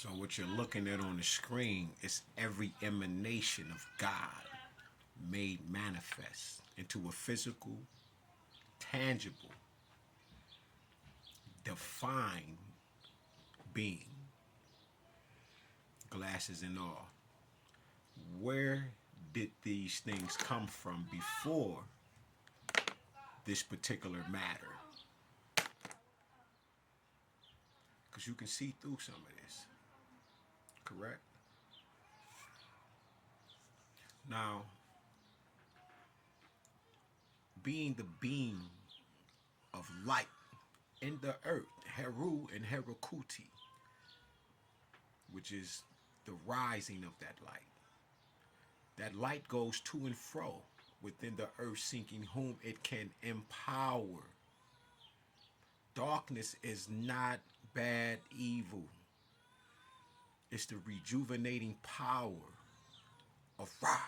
So what you're looking at on the screen is every emanation of God made manifest into a physical, tangible, defined being, glasses and all. Where did these things come from before this particular matter? Because you can see through some of this, correct? Now, being the beam of light in the earth, Heru and Herukuti, which is the rising of that light. That light goes to and fro within the earth, seeking whom it can empower. Darkness is not bad evil. It's the rejuvenating power of Ra.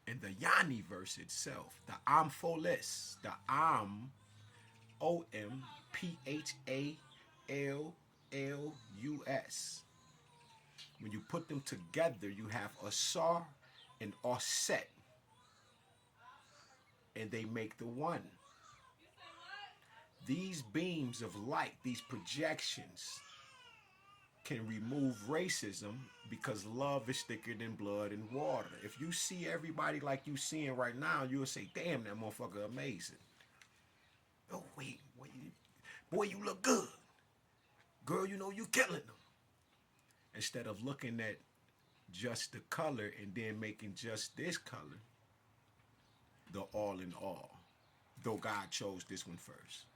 And the Yanni verse itself, the Ampholis, the Am, Omphallus. When you put them together, you have Asar and Osset, and they make the one. These beams of light, these projections, can remove racism because love is thicker than blood and water. If you see everybody like you seeing right now, you'll say, damn, that motherfucker amazing. Oh, wait, boy, you look good. Girl, you know you killing them. Instead of looking at just the color and then making just this color the all in all, though God chose this one first.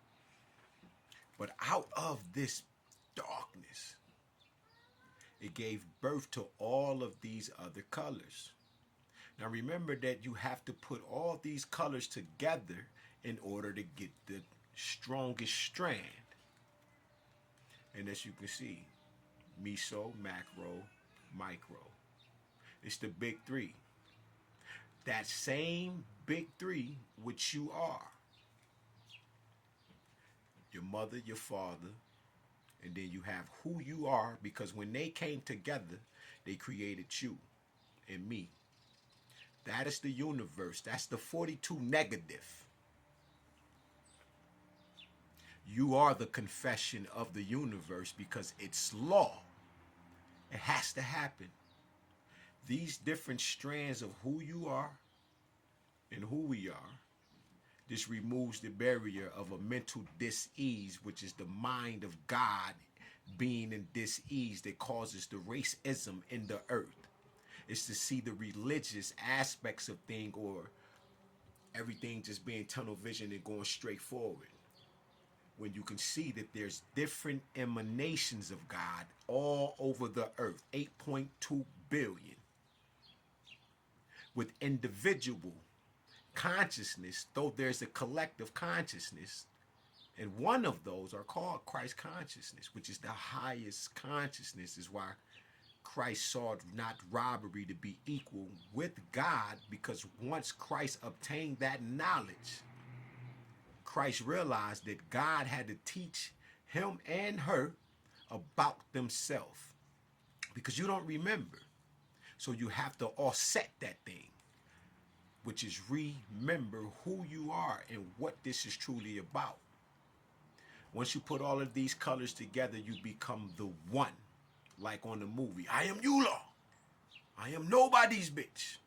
But out of this darkness, it gave birth to all of these other colors. Now remember that you have to put all these colors together in order to get the strongest strand. And as you can see, meso, macro, micro. It's the big three. That same big three which you are. Your mother, your father, and then you have who you are, because when they came together, they created you and me. That is the universe. That's the 42 negative. You are the confession of the universe because it's law. It has to happen. These different strands of who you are and who we are, this removes the barrier of a mental dis-ease, which is the mind of God being in dis-ease that causes the racism in the earth. It's to see the religious aspects of things, or everything just being tunnel vision and going straight forward. When you can see that there's different emanations of God all over the earth, 8.2 billion. With individual consciousness, though there's a collective consciousness, and one of those are called Christ consciousness, which is the highest consciousness, is why Christ saw not robbery to be equal with God, because once Christ obtained that knowledge, Christ realized that God had to teach him and her about themselves, because you don't remember. So you have to offset that thing, which is remember who you are and what this is truly about. Once you put all of these colors together, you become the one. Like on the movie, I am Eula. I am nobody's bitch.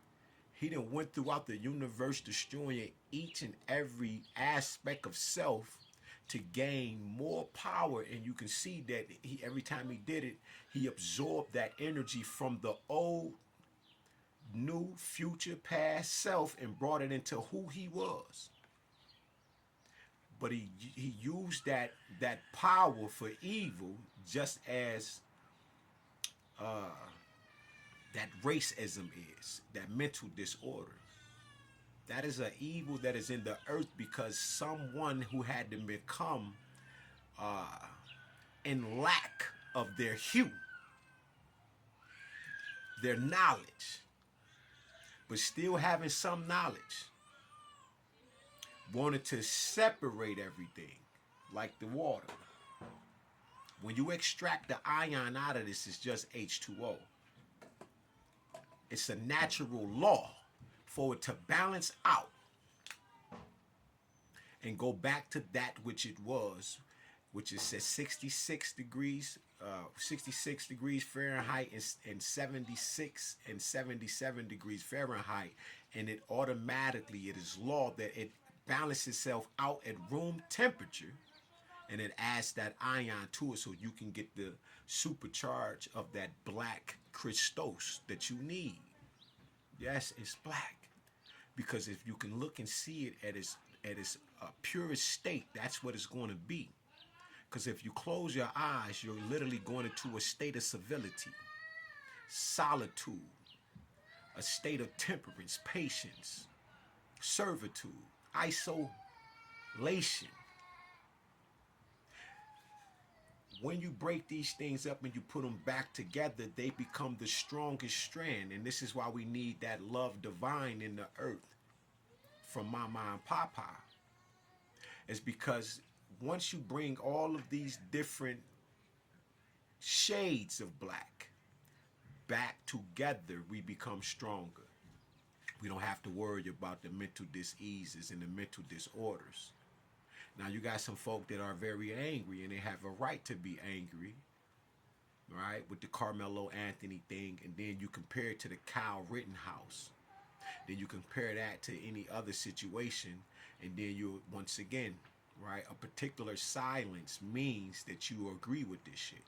He done went throughout the universe destroying each and every aspect of self to gain more power. And you can see that he, every time he did it, he absorbed that energy from the old, new, future, past self and brought it into who he was. But he used that power for evil, just as that racism is, that mental disorder. That is an evil that is in the earth because someone who had to become in lack of their hue, their knowledge, but still having some knowledge, wanted to separate everything like the water. When you extract the ion out of this, it's just H2O. It's a natural law for it to balance out and go back to that which it was, which is at 66 degrees Fahrenheit and 76 and 77 degrees Fahrenheit, and it automatically, it is law that it balances itself out at room temperature, and it adds that ion to it so you can get the supercharge of that black Christos that you need. Yes, it's black. Because if you can look and see it at its purest state, that's what it's going to be. Because if you close your eyes, you're literally going into a state of civility, solitude, a state of temperance, patience, servitude, isolation. When you break these things up and you put them back together, they become the strongest strand. And this is why we need that love divine in the earth from Mama and Papa. It's because once you bring all of these different shades of black back together, we become stronger. We don't have to worry about the mental diseases and the mental disorders. Now, you got some folk that are very angry, and they have a right to be angry, right, with the Carmelo Anthony thing, and then you compare it to the Kyle Rittenhouse. Then you compare that to any other situation, and then you, once again, right, a particular silence means that you agree with this shit.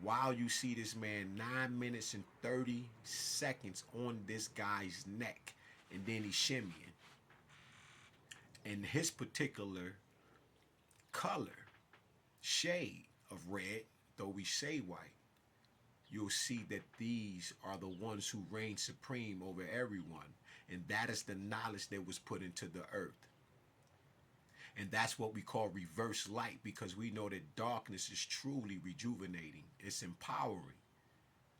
While you see this man 9 minutes and 30 seconds on this guy's neck, and then he's shimmying. And his particular color, shade of red, though we say white, you'll see that these are the ones who reign supreme over everyone. And that is the knowledge that was put into the earth. And that's what we call reverse light, because we know that darkness is truly rejuvenating. It's empowering.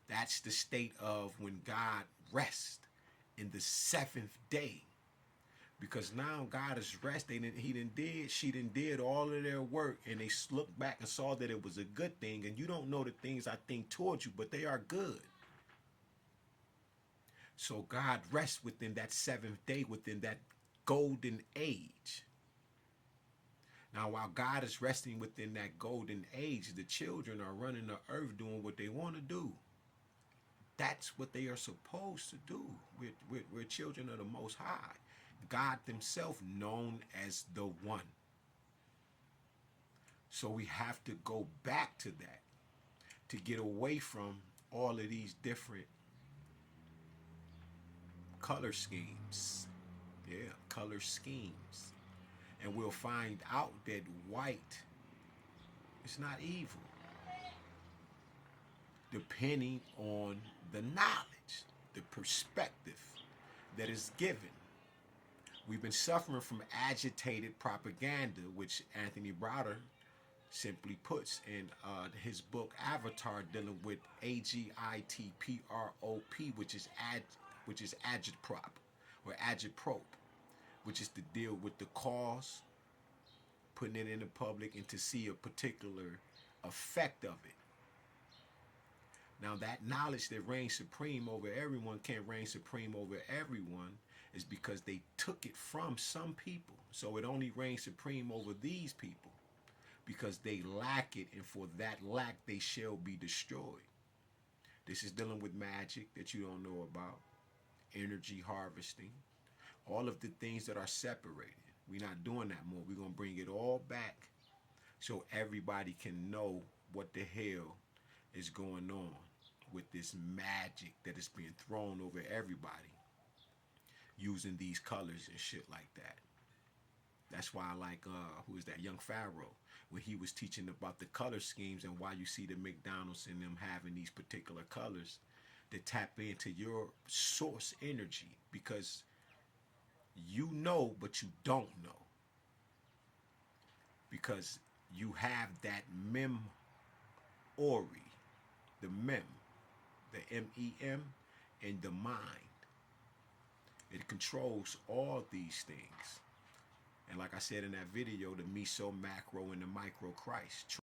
That's the state of when God rests in the seventh day. Because now God is resting, and she did all of their work, and they looked back and saw that it was a good thing. And you don't know the things I think towards you, but they are good. So God rests within that seventh day, within that golden age. Now, while God is resting within that golden age, the children are running the earth doing what they want to do. That's what they are supposed to do. We're children of the Most High. God himself known as the One. So we have to go back to that to get away from all of these different color schemes. Yeah, color schemes. And we'll find out that white is not evil, depending on the knowledge, the perspective that is given. We've been suffering from agitated propaganda, which Anthony Browder simply puts in his book Avatar, dealing with AGITPROP, which is agitprop or agitprop, which is to deal with the cause, putting it in the public, and to see a particular effect of it. Now, that knowledge that reigns supreme over everyone can't reign supreme over everyone, is because they took it from some people. So it only reigns supreme over these people because they lack it, and for that lack they shall be destroyed. This is dealing with magic that you don't know about, energy harvesting, all of the things that are separated. We're not doing that more. We're going to bring it all back so everybody can know what the hell is going on with this magic that is being thrown over everybody, using these colors and shit like that. That's why I like, who is that, Young Pharaoh, when he was teaching about the color schemes and why you see the McDonald's and them having these particular colors that tap into your source energy, because you know, but you don't know, because you have that mem-ori, the mem, the M-E-M, and the mind. It controls all these things. And like I said in that video, the meso, macro, and the micro Christ.